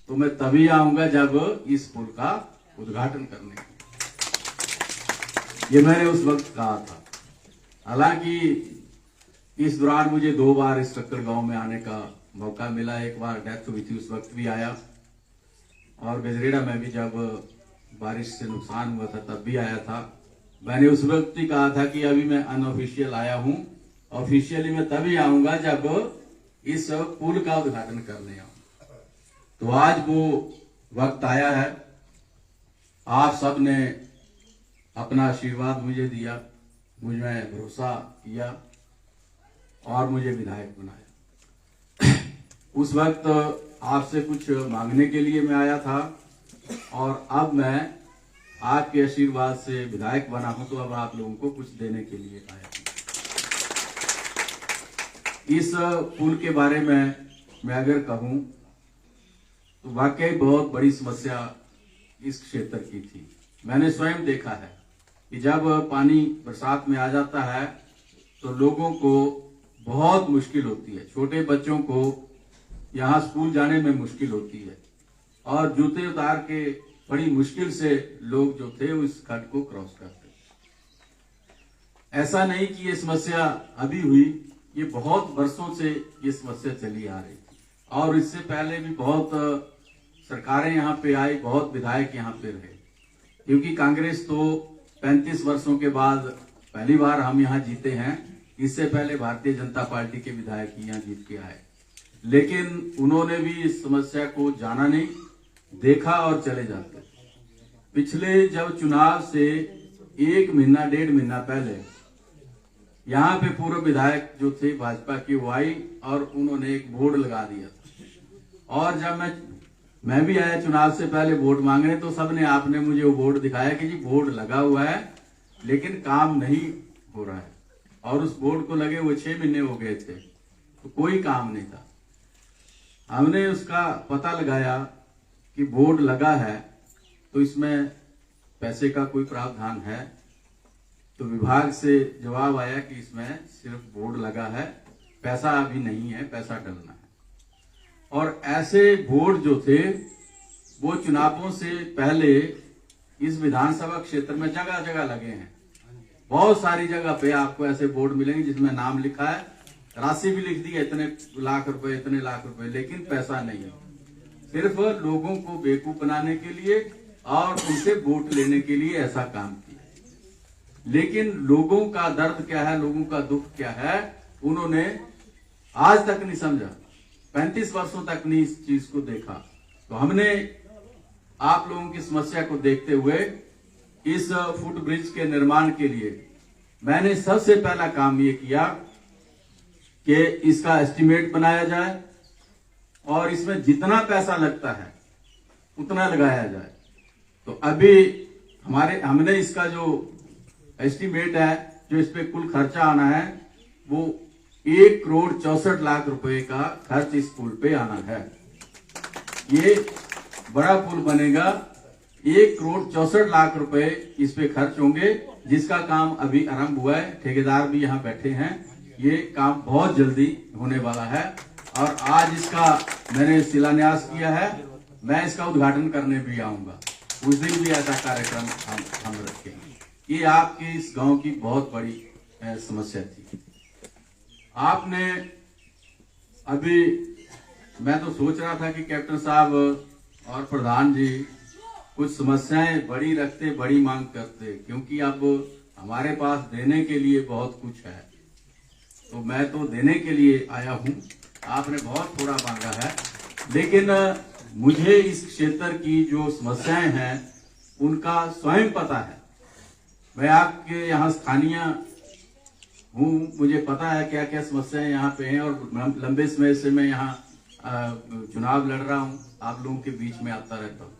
तो मैं तभी आऊंगा जब इस पुल का उद्घाटन करने। ये मैंने उस वक्त कहा था। हालांकि इस दौरान मुझे 2 बार इस टक्कर गांव में आने का मौका मिला। एक बार डेथ हुई थी, उस वक्त भी आया, और गजरेड़ा में भी जब बारिश से नुकसान हुआ था तब भी आया था। मैंने उस वक्त ही कहा था कि अभी मैं अनऑफिशियल आया हूं, ऑफिशियली मैं तभी आऊंगा जब इस पुल का उद्घाटन करने आऊंगा। तो आज वो वक्त आया है। आप सब ने अपना आशीर्वाद मुझे दिया, मुझ में भरोसा किया और मुझे विधायक बनाया। उस वक्त आपसे कुछ मांगने के लिए मैं आया था, और अब मैं आपके आशीर्वाद से विधायक बना हूं, तो अब आप लोगों को कुछ देने के लिए आया हूं। इस पुल के बारे में मैं अगर कहूं तो वाकई बहुत बड़ी समस्या इस क्षेत्र की थी। मैंने स्वयं देखा है कि जब पानी बरसात में आ जाता है तो लोगों को बहुत मुश्किल होती है। छोटे बच्चों को यहाँ स्कूल जाने में मुश्किल होती है, और जूते उतार के बड़ी मुश्किल से लोग जो थे उस खड्ड को क्रॉस करते। ऐसा नहीं कि ये समस्या अभी हुई, ये बहुत वर्षों से ये समस्या चली आ रही थी, और इससे पहले भी बहुत सरकारें यहाँ पे आई, बहुत विधायक यहाँ पे रहे। क्योंकि कांग्रेस तो 35 वर्षों के बाद पहली बार हम यहाँ जीते हैं। इससे पहले भारतीय जनता पार्टी के विधायक यहाँ जीत के आए, लेकिन उन्होंने भी इस समस्या को जाना नहीं, देखा और चले जाते। पिछले जब चुनाव से 1 महीना 1.5 महीना पहले यहाँ पे पूर्व विधायक जो थे भाजपा की, वो आई और उन्होंने एक बोर्ड लगा दिया था। और जब मैं भी आया चुनाव से पहले वोट मांगने, तो सबने आपने मुझे वो बोर्ड दिखाया कि जी बोर्ड लगा हुआ है लेकिन काम नहीं हो रहा है। और उस बोर्ड को लगे वो 6 महीने हो गए थे, तो कोई काम नहीं था। हमने उसका पता लगाया कि बोर्ड लगा है तो इसमें पैसे का कोई प्रावधान है, तो विभाग से जवाब आया कि इसमें सिर्फ बोर्ड लगा है, पैसा अभी नहीं है, पैसा डलना है। और ऐसे बोर्ड जो थे वो चुनावों से पहले इस विधानसभा क्षेत्र में जगह जगह लगे हैं। बहुत सारी जगह पे आपको ऐसे बोर्ड मिलेंगे जिसमें नाम लिखा है, राशि भी लिख दी है, इतने लाख रुपए, इतने लाख रुपए, लेकिन पैसा नहीं है। सिर्फ लोगों को बेवकूफ बनाने के लिए और उनसे वोट लेने के लिए ऐसा काम किया। लेकिन लोगों का दर्द क्या है, लोगों का दुख क्या है, उन्होंने आज तक नहीं समझा। 35 वर्षों तक नहीं इस चीज को देखा। तो हमने आप लोगों की समस्या को देखते हुए इस फुट ब्रिज के निर्माण के लिए मैंने सबसे पहला काम ये किया कि इसका एस्टीमेट बनाया जाए और इसमें जितना पैसा लगता है उतना लगाया जाए। तो अभी हमने इसका जो एस्टीमेट है, जो इस पे कुल खर्चा आना है, वो 1,64,00,000 रुपए का खर्च इस पुल पे आना है। ये बड़ा पुल बनेगा, 1,64,00,000 रुपए इस पे खर्च होंगे, जिसका काम अभी आरंभ हुआ है। ठेकेदार भी यहाँ बैठे हैं। ये काम बहुत जल्दी होने वाला है और आज इसका मैंने शिलान्यास किया है। मैं इसका उद्घाटन करने भी आऊंगा, उस दिन भी ऐसा कार्यक्रम हम रखेंगे। ये आपके इस गांव की बहुत बड़ी समस्या थी। आपने अभी, मैं तो सोच रहा था कि कैप्टन साहब और प्रधान जी कुछ समस्याएं बड़ी रखते, बड़ी मांग करते, क्योंकि अब हमारे पास देने के लिए बहुत कुछ है। तो मैं तो देने के लिए आया हूं, आपने बहुत थोड़ा मांगा है, लेकिन मुझे इस क्षेत्र की जो समस्याएं हैं उनका स्वयं पता है। मैं आपके यहाँ स्थानीय हूँ, मुझे पता है क्या क्या समस्याएं यहाँ पे हैं, और लंबे समय से मैं यहाँ चुनाव लड़ रहा हूँ, आप लोगों के बीच में आता रहता हूँ।